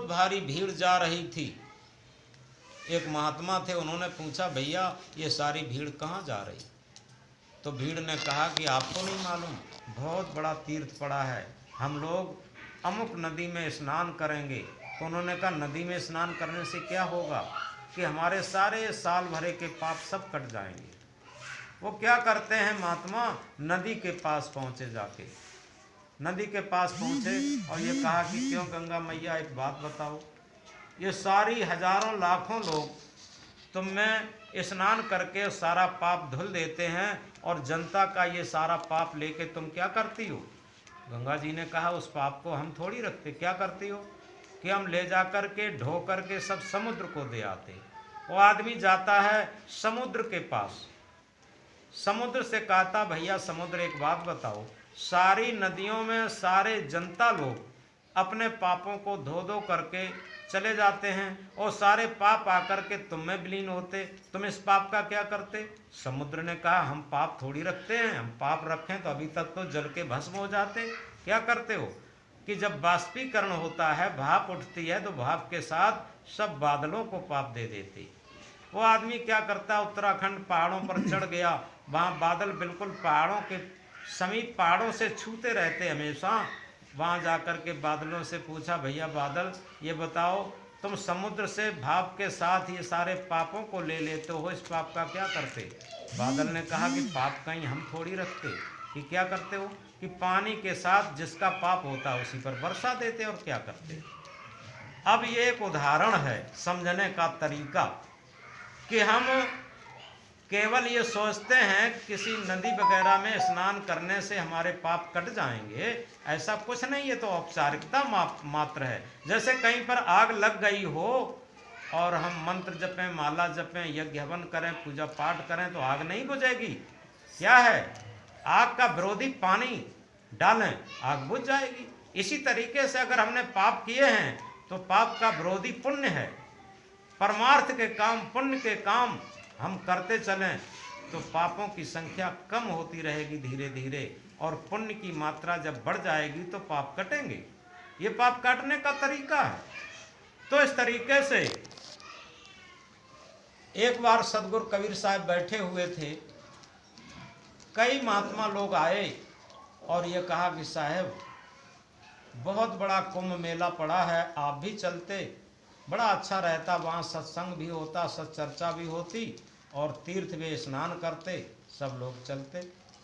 बहुत भारी भीड़ जा रही थी। एक महात्मा थे, उन्होंने पूछा भैया ये सारी भीड़ कहाँ जा रही? तो भीड़ ने कहा कि आपको नहीं मालूम, बहुत बड़ा तीर्थ पड़ा है, हम लोग अमुक नदी में स्नान करेंगे। तो उन्होंने कहा नदी में स्नान करने से क्या होगा कि हमारे सारे साल भरे के पाप सब कट जाएंगे। वो क्या करते हैं महात्मा, नदी के पास पहुँचे, जाके नदी के पास पहुँचे और ये कहा कि क्यों गंगा मैया एक बात बताओ, ये सारी हजारों लाखों लोग तुम में स्नान करके सारा पाप धुल देते हैं और जनता का ये सारा पाप लेके तुम क्या करती हो? गंगा जी ने कहा उस पाप को हम थोड़ी रखते, क्या करती हो कि हम ले जा कर के ढो करके सब समुद्र को दे आते। वो आदमी जाता है समुद्र के पास, समुद्र से कहता भैया समुद्र एक बात बताओ, सारी नदियों में सारे जनता लोग अपने पापों को धो धो करके चले जाते हैं और सारे पाप आकर के तुम में विलीन होते, तुम इस पाप का क्या करते? समुद्र ने कहा हम पाप थोड़ी रखते हैं, हम पाप रखें तो अभी तक तो जल के भस्म हो जाते। क्या करते हो कि जब बाष्पीकरण होता है, भाप उठती है, तो भाप के साथ सब बादलों को पाप दे देती। वो आदमी क्या करता, उत्तराखंड पहाड़ों पर चढ़ गया, वहाँ बादल बिल्कुल पहाड़ों के समीप, पहाड़ों से छूते रहते हमेशा। वहाँ जाकर के बादलों से पूछा भैया बादल ये बताओ, तुम समुद्र से भाप के साथ ये सारे पापों को ले लेते हो, इस पाप का क्या करते? बादल ने कहा कि पाप कहीं हम थोड़ी रखते, कि क्या करते हो कि पानी के साथ जिसका पाप होता है उसी पर वर्षा देते और क्या करते। अब ये एक उदाहरण है समझने का तरीका कि हम केवल ये सोचते हैं किसी नदी वगैरह में स्नान करने से हमारे पाप कट जाएंगे, ऐसा कुछ नहीं, ये तो औपचारिकता मात्र है। जैसे कहीं पर आग लग गई हो और हम मंत्र जपें, माला जपें, यज्ञ हवन करें, पूजा पाठ करें तो आग नहीं बुझेगी। क्या है, आग का विरोधी पानी डालें, आग बुझ जाएगी। इसी तरीके से अगर हमने पाप किए हैं तो पाप का विरोधी पुण्य है। परमार्थ के काम, पुण्य के काम हम करते चलें तो पापों की संख्या कम होती रहेगी धीरे धीरे, और पुण्य की मात्रा जब बढ़ जाएगी तो पाप कटेंगे। ये पाप काटने का तरीका है। तो इस तरीके से एक बार सदगुरु कबीर साहब बैठे हुए थे, कई महात्मा लोग आए और ये कहा कि साहब बहुत बड़ा कुंभ मेला पड़ा है, आप भी चलते, बड़ा अच्छा रहता, वहाँ सत्संग भी होता, सत्चर्चा भी होती और तीर्थ में स्नान करते, सब लोग चलते।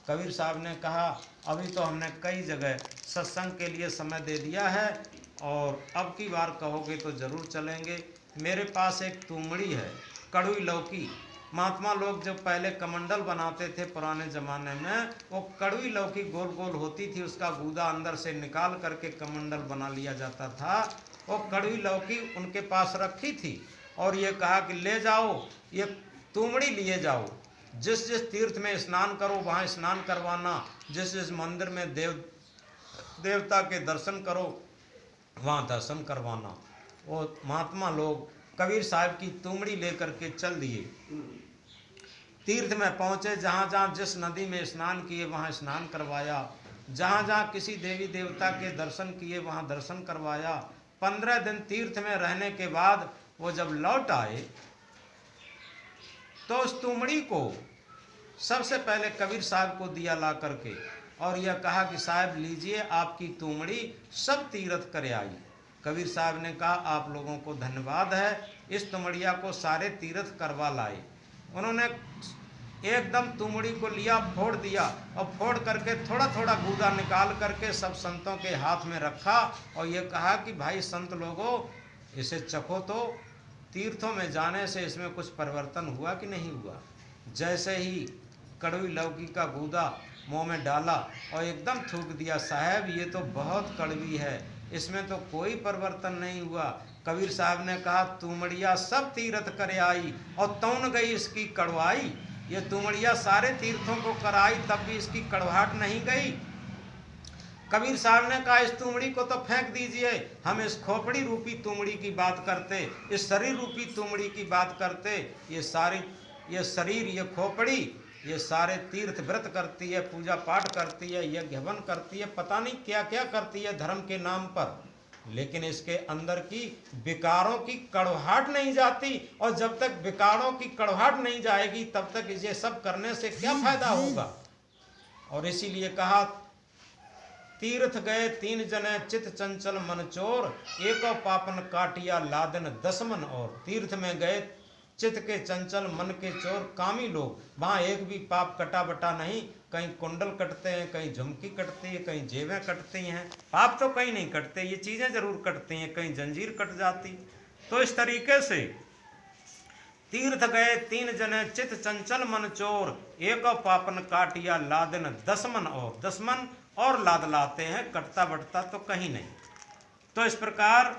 कबीर साहब ने कहा अभी तो हमने कई जगह सत्संग के लिए समय दे दिया है और अब की बार कहोगे तो ज़रूर चलेंगे। मेरे पास एक तुमड़ी है, कड़वी लौकी। महात्मा लोग जब पहले कमंडल बनाते थे पुराने ज़माने में, वो कड़वी लौकी गोल गोल होती थी, उसका गूदा अंदर से निकाल करके कमंडल बना लिया जाता था। वो कड़वी लौकी उनके पास रखी थी और ये कहा कि ले जाओ, ये तुमड़ी लिए जाओ, जिस जिस तीर्थ में स्नान करो वहाँ स्नान करवाना, जिस जिस मंदिर में देवता के दर्शन करो वहाँ दर्शन करवाना। वो महात्मा लोग कबीर साहब की तुमड़ी लेकर के चल दिए, तीर्थ में पहुँचे, जहाँ जहाँ जिस नदी में स्नान किए वहाँ स्नान करवाया, जहाँ जहाँ किसी देवी देवता के दर्शन किए वहाँ दर्शन करवाया। 15 दिन तीर्थ में रहने के बाद वो जब लौट आए तो उस तुमड़ी को सबसे पहले कबीर साहब को दिया ला करके और यह कहा कि साहब लीजिए आपकी तुमड़ी, सब तीर्थ कर आई। कबीर साहब ने कहा आप लोगों को धन्यवाद है, इस तुमड़िया को सारे तीर्थ करवा लाए। उन्होंने एकदम तुमड़ी को लिया, फोड़ दिया और फोड़ करके थोड़ा थोड़ा गूदा निकाल करके सब संतों के हाथ में रखा और ये कहा कि भाई संत लोगों इसे चखो तो, तीर्थों में जाने से इसमें कुछ परिवर्तन हुआ कि नहीं हुआ। जैसे ही कड़वी लौकी का गूदा मुंह में डाला और एकदम थूक दिया, साहब ये तो बहुत कड़वी है, इसमें तो कोई परिवर्तन नहीं हुआ। कबीर साहब ने कहा तुमड़िया सब तीर्थ कर आई और तौन गई इसकी कड़वाई। ये तुमड़िया सारे तीर्थों को कराई तब भी इसकी कड़वाहट नहीं गई। कबीर साहब ने कहा इस तुमड़ी को तो फेंक दीजिए, हम इस खोपड़ी रूपी तुमड़ी की बात करते, इस शरीर रूपी तुमड़ी की बात करते। ये शरीर, ये खोपड़ी, ये सारे तीर्थ व्रत करती है, पूजा पाठ करती है, यज्ञ हवन करती है, पता नहीं क्या क्या करती है धर्म के नाम पर। लेकिन इसके अंदर की विकारों की कड़वाहट नहीं जाती, और जब तक विकारों की कड़वाहट नहीं जाएगी तब तक ये सब करने से क्या फायदा होगा। और इसीलिए कहा, तीर्थ गए 3 जने चित चंचल मन चोर, एको पापन काटिया लादन 10 मन और। तीर्थ में गए चित्त के चंचल मन के चोर कामी लोग, वहाँ एक भी पाप कटा बटा नहीं। कहीं कुंडल कटते हैं, कहीं झुमकी कटती है, कहीं जेबें कटती हैं, पाप तो कहीं नहीं कटते, ये चीज़ें जरूर कटती हैं, कहीं जंजीर कट जाती। तो इस तरीके से तीर्थ गए 3 जने चित चंचल मन चोर, एक पापन काटिया लादन 10 मन और। 10 मन और लाद लाते हैं, कटता बटता तो कहीं नहीं। तो इस प्रकार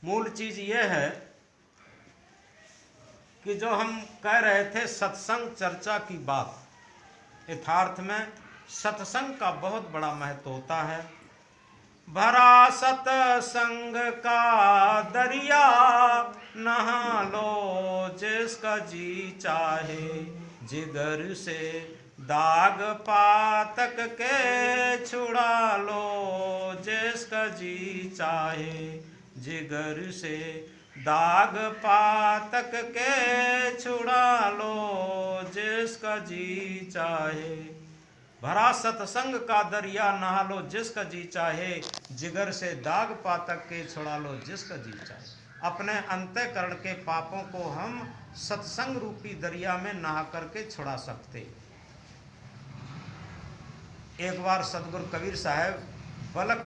मूल चीज यह है कि जो हम कह रहे थे सत्संग चर्चा की बात, यथार्थ में सत्संग का बहुत बड़ा महत्व होता है। भरा सत्संग का दरिया, नहा लो जिसका जी चाहे, जिगर से दाग पातक के छुड़ा लो जिसका जी चाहे, जिगर से दाग पातक के छुड़ा लो जिसका जी चाहे। भरा सत्संग का दरिया, नहा लो जिसका जी चाहे, जिगर से दाग पातक के छुड़ा लो जिसका जी चाहे। अपने अंतःकरण के पापों को हम सत्संग रूपी दरिया में नहा करके छुड़ा सकते। एक बार सतगुरु कबीर साहब बलक